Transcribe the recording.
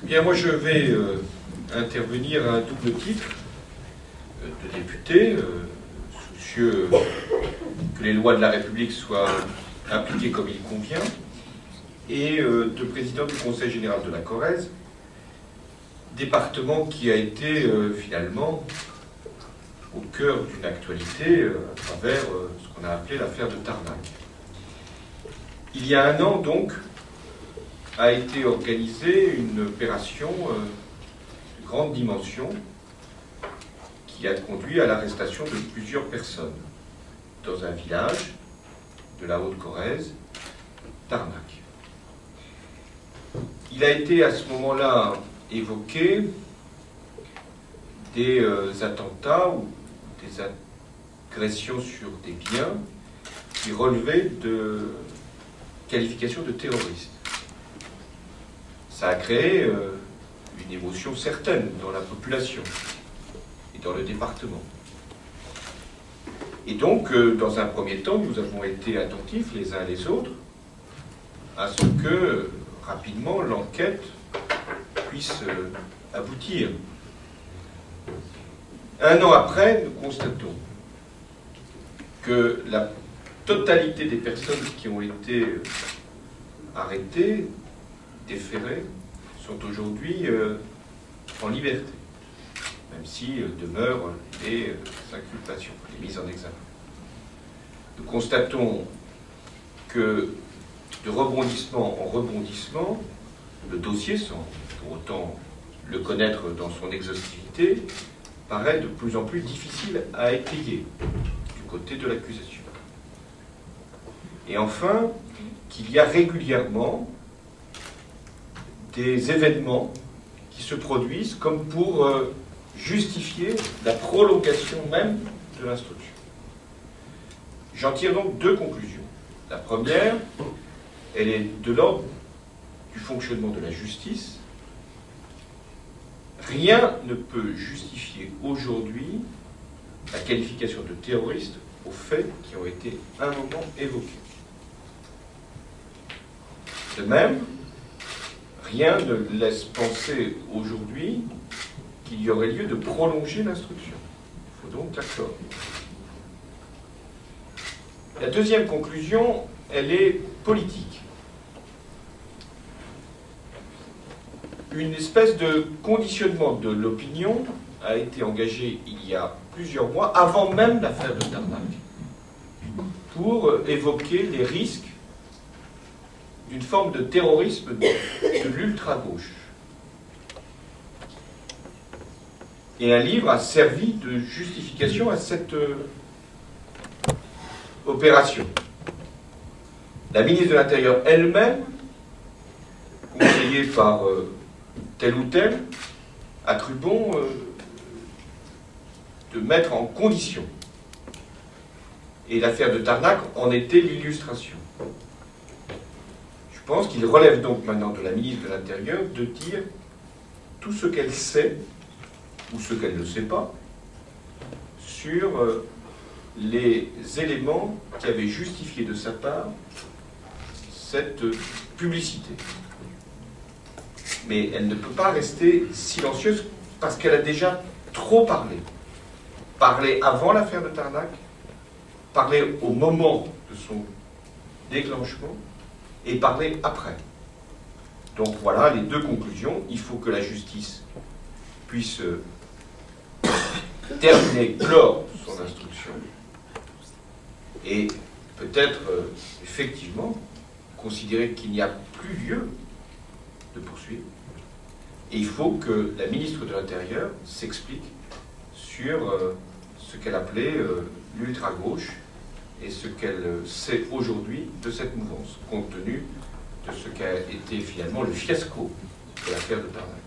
Bien, moi je vais intervenir à un double titre de député, soucieux que les lois de la République soient appliquées comme il convient, et de président du Conseil général de la Corrèze, département qui a été finalement au cœur d'une actualité à travers ce qu'on a appelé l'affaire de Tarnac. Il y a un an donc, a été organisée une opération de grande dimension qui a conduit à l'arrestation de plusieurs personnes dans un village de la Haute-Corrèze, Tarnac. Il a été à ce moment-là évoqué des attentats ou des agressions sur des biens qui relevaient de qualification de terroristes. Ça a créé une émotion certaine dans la population et dans le département. Et donc, dans un premier temps, nous avons été attentifs les uns les autres à ce que, rapidement, l'enquête puisse aboutir. Un an après, nous constatons que la totalité des personnes qui ont été arrêtées, déférées, sont aujourd'hui en liberté, même si demeurent les inculpations, les mises en examen. Nous constatons que de rebondissement en rebondissement, le dossier, sans pour autant le connaître dans son exhaustivité, paraît de plus en plus difficile à étayer du côté de l'accusation. Et enfin, qu'il y a régulièrement des événements qui se produisent comme pour justifier la prolongation même de l'instruction. J'en tire donc deux conclusions. La première, elle est de l'ordre du fonctionnement de la justice. Rien ne peut justifier aujourd'hui la qualification de terroriste aux faits qui ont été à un moment évoqués. De même, rien ne laisse penser aujourd'hui qu'il y aurait lieu de prolonger l'instruction. Il faut donc l'accord. La deuxième conclusion, elle est politique. Une espèce de conditionnement de l'opinion a été engagé il y a plusieurs mois, avant même l'affaire de Tarnac, pour évoquer les risques d'une forme de terrorisme de l'ultra-gauche. Et un livre a servi de justification à cette opération. La ministre de l'Intérieur elle-même, conseillée par tel ou tel, a cru bon de mettre en condition. Et l'affaire de Tarnac en était l'illustration. Je pense qu'il relève donc maintenant de la ministre de l'Intérieur de dire tout ce qu'elle sait, ou ce qu'elle ne sait pas, sur les éléments qui avaient justifié de sa part cette publicité. Mais elle ne peut pas rester silencieuse parce qu'elle a déjà trop parlé. Parlé avant l'affaire de Tarnac, parlé au moment de son déclenchement, et parler après. Donc voilà les deux conclusions. Il faut que la justice puisse terminer, clore son instruction, et peut-être effectivement considérer qu'il n'y a plus lieu de poursuivre. Et il faut que la ministre de l'Intérieur s'explique sur ce qu'elle appelait l'ultra-gauche, et ce qu'elle sait aujourd'hui de cette mouvance, compte tenu de ce qu'a été finalement le fiasco de l'affaire de Tarnac.